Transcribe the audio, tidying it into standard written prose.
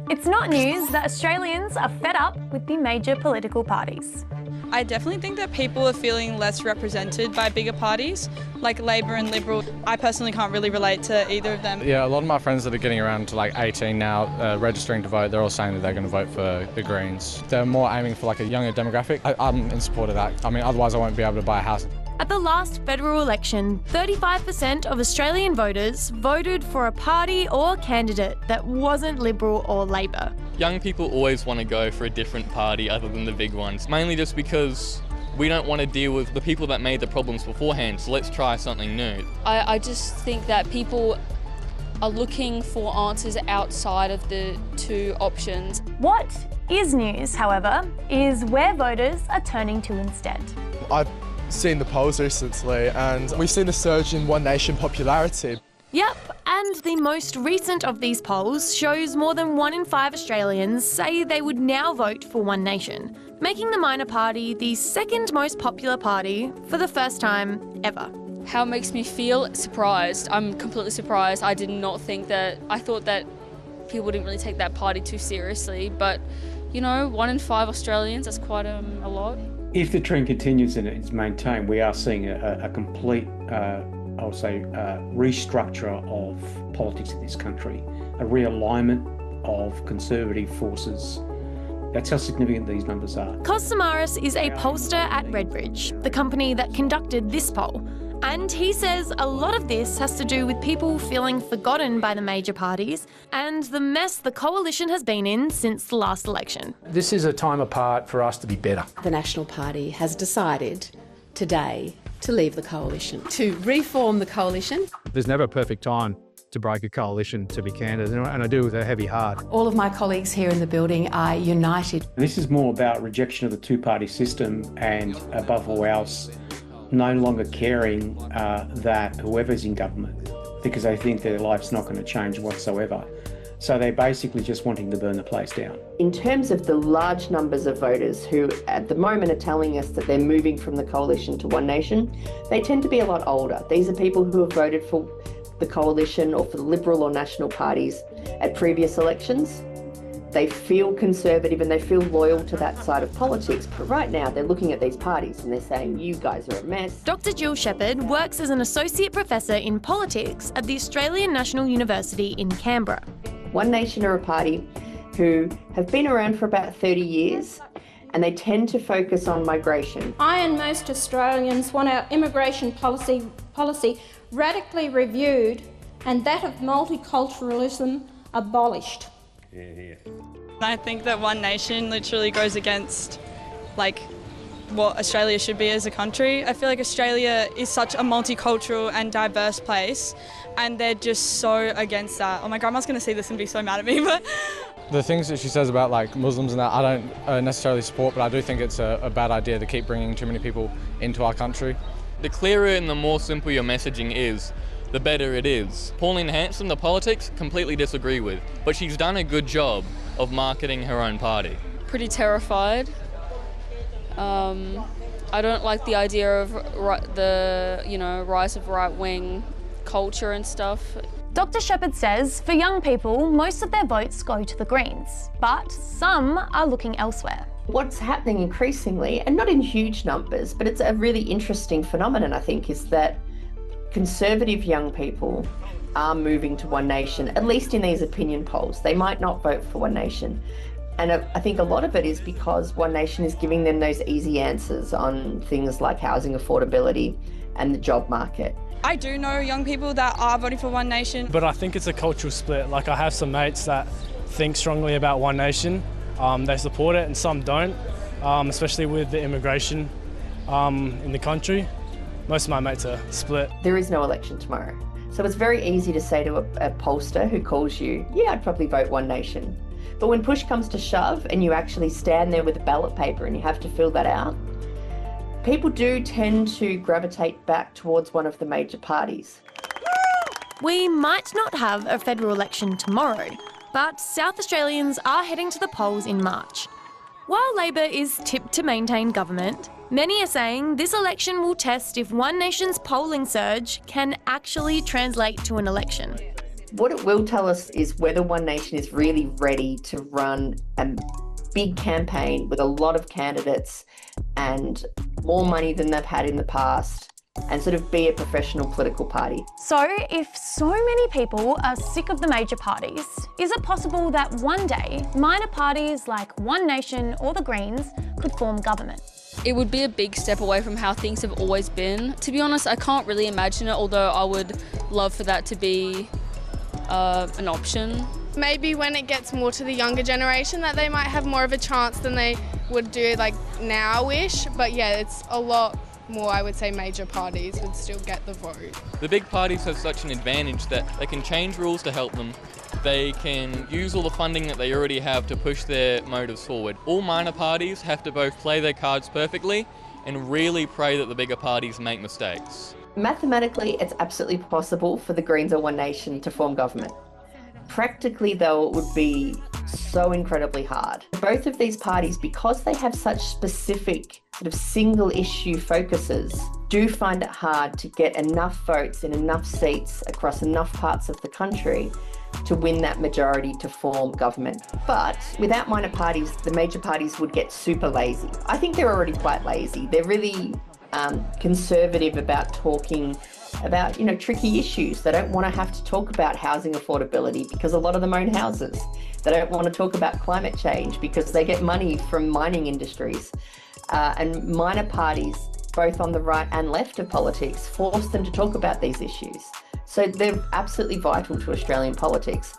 It's not news that Australians are fed up with the major political parties. I definitely think that people are feeling less represented by bigger parties, like Labor and Liberal. I personally can't really relate to either of them. Yeah, a lot of my friends that are getting around to like 18 now, registering to vote, they're all saying that they're going to vote for the Greens. They're more aiming for like a younger demographic. I'm in support of that. I mean, otherwise I won't be able to buy a house. At the last federal election, 35% of Australian voters voted for a party or candidate that wasn't Liberal or Labor. Young people always want to go for a different party other than the big ones, mainly just because we don't want to deal with the people that made the problems beforehand, so let's try something new. I just think that people are looking for answers outside of the two options. What is news, however, is where voters are turning to instead. I've seen the polls recently and we've seen a surge in One Nation popularity. Yep, and the most recent of these polls shows more than 1 in 5 Australians say they would now vote for One Nation, making the minor party the second most popular party for the first time ever. How it makes me feel? Surprised. I'm completely surprised. I did not think that, I thought that people didn't really take that party too seriously, but you know, 1 in 5 Australians, that's quite a lot. If the trend continues and it's maintained, we are seeing a complete, I would say, restructure of politics in this country, a realignment of conservative forces. That's how significant these numbers are. Cos Samaras is a pollster at Redbridge, the company that conducted this poll. And he says a lot of this has to do with people feeling forgotten by the major parties and the mess the coalition has been in since the last election. This is a time apart for us to be better. The National Party has decided today to leave the coalition, to reform the coalition. There's never a perfect time to break a coalition, to be candid, and I do with a heavy heart. All of my colleagues here in the building are united. This is more about rejection of the two-party system and, above all else, no longer caring that whoever's in government, because they think their life's not going to change whatsoever. So they're basically just wanting to burn the place down. In terms of the large numbers of voters who at the moment are telling us that they're moving from the coalition to One Nation, they tend to be a lot older. These are people who have voted for the coalition or for the Liberal or National parties at previous elections. They feel conservative and they feel loyal to that side of politics. But right now, they're looking at these parties and they're saying, you guys are a mess. Dr. Jill Shepherd works as an associate professor in politics at the Australian National University in Canberra. One Nation are a party who have been around for about 30 years and they tend to focus on migration. I and most Australians want our immigration policy radically reviewed and that of multiculturalism abolished. I think that One Nation literally goes against like what Australia should be as a country. I feel like Australia is such a multicultural and diverse place and they're just so against that. Oh, my grandma's going to see this and be so mad at me, but... The things that she says about like Muslims and that I don't necessarily support, but I do think it's a bad idea to keep bringing too many people into our country. The clearer and the more simple your messaging is, the better it is. Pauline Hanson, the politics, completely disagree with, but she's done a good job of marketing her own party. Pretty terrified. I don't like the idea of the rise of right-wing culture and stuff. Dr. Shepherd says for young people, most of their votes go to the Greens, but some are looking elsewhere. What's happening increasingly, and not in huge numbers, but it's a really interesting phenomenon, I think, is that conservative young people are moving to One Nation, at least in these opinion polls. They might not vote for One Nation. And I think a lot of it is because One Nation is giving them those easy answers on things like housing affordability and the job market. I do know young people that are voting for One Nation. But I think it's a cultural split. Like I have some mates that think strongly about One Nation. They support it and some don't, especially with the immigration in the country. Most of my mates are split. There is no election tomorrow. So it's very easy to say to a pollster who calls you, yeah, I'd probably vote One Nation. But when push comes to shove and you actually stand there with a ballot paper and you have to fill that out, people do tend to gravitate back towards one of the major parties. We might not have a federal election tomorrow, but South Australians are heading to the polls in March. While Labor is tipped to maintain government, many are saying this election will test if One Nation's polling surge can actually translate to an election. What it will tell us is whether One Nation is really ready to run a big campaign with a lot of candidates and more money than they've had in the past, and sort of be a professional political party. So, if so many people are sick of the major parties, is it possible that one day minor parties like One Nation or the Greens could form government? It would be a big step away from how things have always been. To be honest, I can't really imagine it, although I would love for that to be an option. Maybe when it gets more to the younger generation that they might have more of a chance than they would do like now-ish. But yeah, it's a lot more, I would say, major parties would still get the vote. The big parties have such an advantage that they can change rules to help them. They can use all the funding that they already have to push their motives forward. All minor parties have to both play their cards perfectly and really pray that the bigger parties make mistakes. Mathematically, it's absolutely possible for the Greens or One Nation to form government. Practically, though, it would be so incredibly hard. Both of these parties, because they have such specific sort of single issue focuses, do find it hard to get enough votes in enough seats across enough parts of the country to win that majority to form government. But without minor parties, the major parties would get super lazy. I think they're already quite lazy. They're really conservative about talking about, tricky issues. They don't want to have to talk about housing affordability because a lot of them own houses. They don't want to talk about climate change because they get money from mining industries. And minor parties, both on the right and left of politics, force them to talk about these issues. So they're absolutely vital to Australian politics.